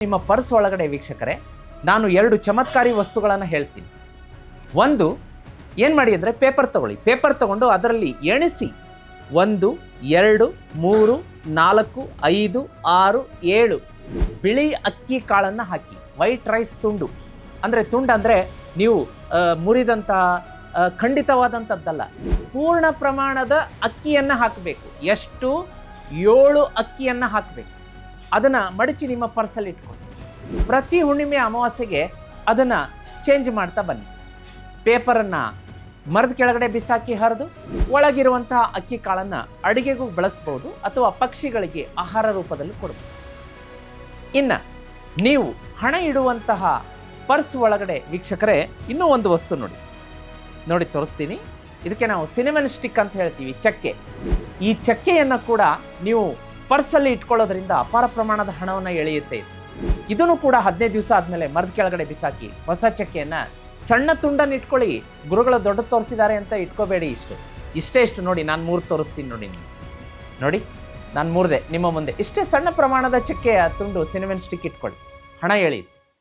ನಿಮ್ಮ ಪರ್ಸ್ ಒಳಗಡೆ ವೀಕ್ಷಕರೇ ನಾನು ಎರಡು ಚಮತ್ಕಾರಿ ವಸ್ತುಗಳನ್ನು ಹೇಳ್ತೀನಿ. ಒಂದು ಏನು ಮಾಡಿ ಅಂದರೆ ಪೇಪರ್ ತಗೊಳ್ಳಿ. ಪೇಪರ್ ತಗೊಂಡು ಅದರಲ್ಲಿ ಎಣಿಸಿ 1 2 3 4 5 6 7 ಬಿಳಿ ಅಕ್ಕಿ ಕಾಳನ್ನು ಹಾಕಿ. ವೈಟ್ ರೈಸ್ ತುಂಡು ಅಂದರೆ ತುಂಡು ಅಂದರೆ ನೀವು ಮುರಿದಂಥ ಖಂಡಿತವಾದಂಥದ್ದಲ್ಲ, ಪೂರ್ಣ ಪ್ರಮಾಣದ ಅಕ್ಕಿಯನ್ನು ಹಾಕಬೇಕು. ಎಷ್ಟು? 7 ಅಕ್ಕಿಯನ್ನು ಹಾಕಬೇಕು. ಅದನ್ನು ಮಡಚಿ ನಿಮ್ಮ ಪರ್ಸಲ್ಲಿ ಇಟ್ಕೊಂಡು ಪ್ರತಿ ಹುಣ್ಣಿಮೆ ಅಮಾವಾಸ್ಯೆಗೆ ಅದನ್ನು ಚೇಂಜ್ ಮಾಡ್ತಾ ಬನ್ನಿ. ಪೇಪರನ್ನು ಮರದ ಕೆಳಗಡೆ ಬಿಸಾಕಿ ಹರಿದು ಒಳಗಿರುವಂತಹ ಅಕ್ಕಿ ಕಾಳನ್ನು ಅಡುಗೆಗೂ ಬಳಸ್ಬೋದು ಅಥವಾ ಪಕ್ಷಿಗಳಿಗೆ ಆಹಾರ ರೂಪದಲ್ಲಿ ಕೊಡ್ಬೋದು. ಇನ್ನು ನೀವು ಹಣ ಇಡುವಂತಹ ಪರ್ಸ್ ಒಳಗಡೆ ವೀಕ್ಷಕರೇ ಇನ್ನೂ ಒಂದು ವಸ್ತು ನೋಡಿ ತೋರಿಸ್ತೀನಿ. ಇದಕ್ಕೆ ನಾವು ಸಿನಿಮನ್ ಸ್ಟಿಕ್ ಅಂತ ಹೇಳ್ತೀವಿ, ಚಕ್ಕೆ. ಈ ಚಕ್ಕೆಯನ್ನು ಕೂಡ ನೀವು ಪರ್ಸಲ್ಲಿ ಇಟ್ಕೊಳ್ಳೋದ್ರಿಂದ ಅಪಾರ ಪ್ರಮಾಣದ ಹಣವನ್ನು ಎಳೆಯುತ್ತೆ. ಇದನ್ನು ಕೂಡ 15 ದಿವಸ ಆದಮೇಲೆ ಮರದ ಕೆಳಗಡೆ ಬಿಸಾಕಿ ಹೊಸ ಚಕ್ಕೆಯನ್ನು ಸಣ್ಣ ತುಂಡನ್ನು ಇಟ್ಕೊಳ್ಳಿ. ಗುರುಗಳು ದೊಡ್ಡ ತೋರಿಸಿದ್ದಾರೆ ಅಂತ ಇಟ್ಕೋಬೇಡಿ. ಇಷ್ಟು ನೋಡಿ, ನಾನು 3 ತೋರಿಸ್ತೀನಿ ನೋಡಿ ನಾನು 3 ನಿಮ್ಮ ಮುಂದೆ ಇಷ್ಟೇ ಸಣ್ಣ ಪ್ರಮಾಣದ ಚಕ್ಕೆಯ ತುಂಡು ಸಿನಿಮನ್ ಸ್ಟಿಕ್ ಇಟ್ಕೊಳ್ಳಿ, ಹಣ ಎಳೆಯುತ್ತೆ.